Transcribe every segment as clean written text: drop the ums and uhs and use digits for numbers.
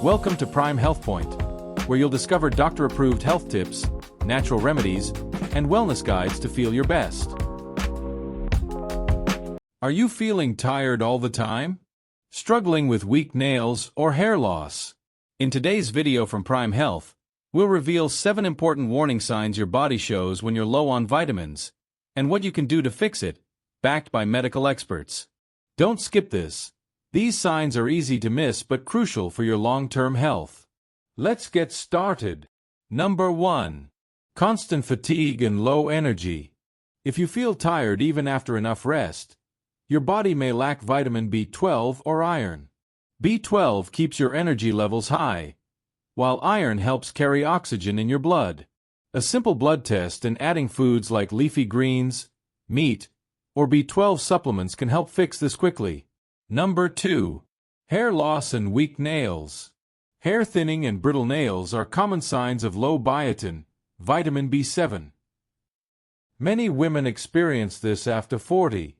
Welcome to Prime Health Point, where you'll discover doctor-approved health tips, natural remedies, and wellness guides to feel your best. Are you feeling tired all the time? Struggling with weak nails or hair loss? In today's video from Prime Health, we'll reveal 7 important warning signs your body shows when you're low on vitamins, and what you can do to fix it, backed by medical experts. Don't skip this. These signs are easy to miss but crucial for your long-term health. Let's get started. Number 1. Constant fatigue and low energy. If you feel tired even after enough rest, your body may lack vitamin B12 or iron. B12 keeps your energy levels high, while iron helps carry oxygen in your blood. A simple blood test and adding foods like leafy greens, meat, or B12 supplements can help fix this quickly. Number 2. Hair loss and weak nails. Hair thinning and brittle nails are common signs of low biotin, vitamin B7. Many women experience this after 40.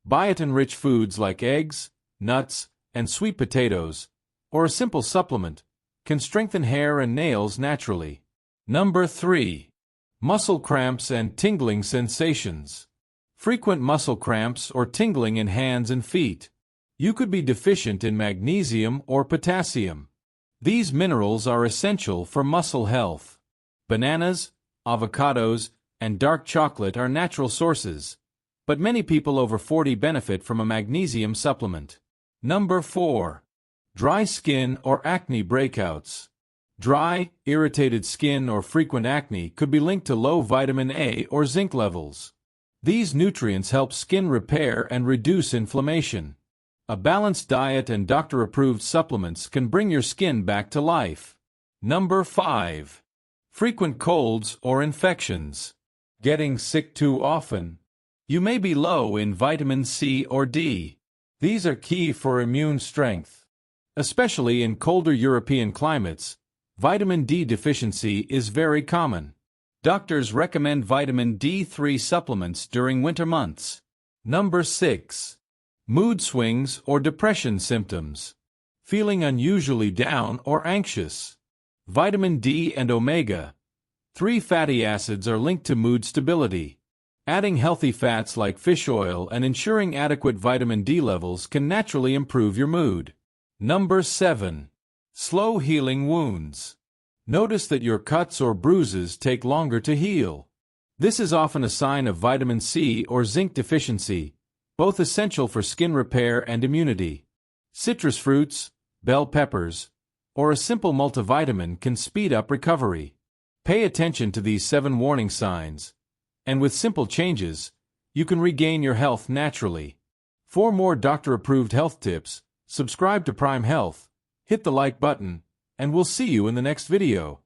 Biotin-rich foods like eggs, nuts, and sweet potatoes, or a simple supplement, can strengthen hair and nails naturally. Number 3. Muscle cramps and tingling sensations. Frequent muscle cramps or tingling in hands and feet. You could be deficient in magnesium or potassium. These minerals are essential for muscle health. Bananas, avocados, and dark chocolate are natural sources, but many people over 40 benefit from a magnesium supplement. Number 4. Dry skin or acne breakouts. Dry, irritated skin or frequent acne could be linked to low vitamin A or zinc levels. These nutrients help skin repair and reduce inflammation. A balanced diet and doctor-approved supplements can bring your skin back to life. Number 5. Frequent colds or infections. Getting sick too often. You may be low in vitamin C or D. These are key for immune strength. Especially in colder European climates, vitamin D deficiency is very common. Doctors recommend vitamin D3 supplements during winter months. Number 6. Mood swings or depression symptoms. Feeling unusually down or anxious. Vitamin D and omega-3 fatty acids are linked to mood stability. Adding healthy fats like fish oil and ensuring adequate vitamin D levels can naturally improve your mood. Number 7. Slow healing wounds. Notice that your cuts or bruises take longer to heal. This is often a sign of vitamin C or zinc deficiency, both essential for skin repair and immunity. Citrus fruits, bell peppers, or a simple multivitamin can speed up recovery. Pay attention to these 7 warning signs, and with simple changes, you can regain your health naturally. For more doctor-approved health tips, subscribe to Prime Health, hit the like button, and we'll see you in the next video.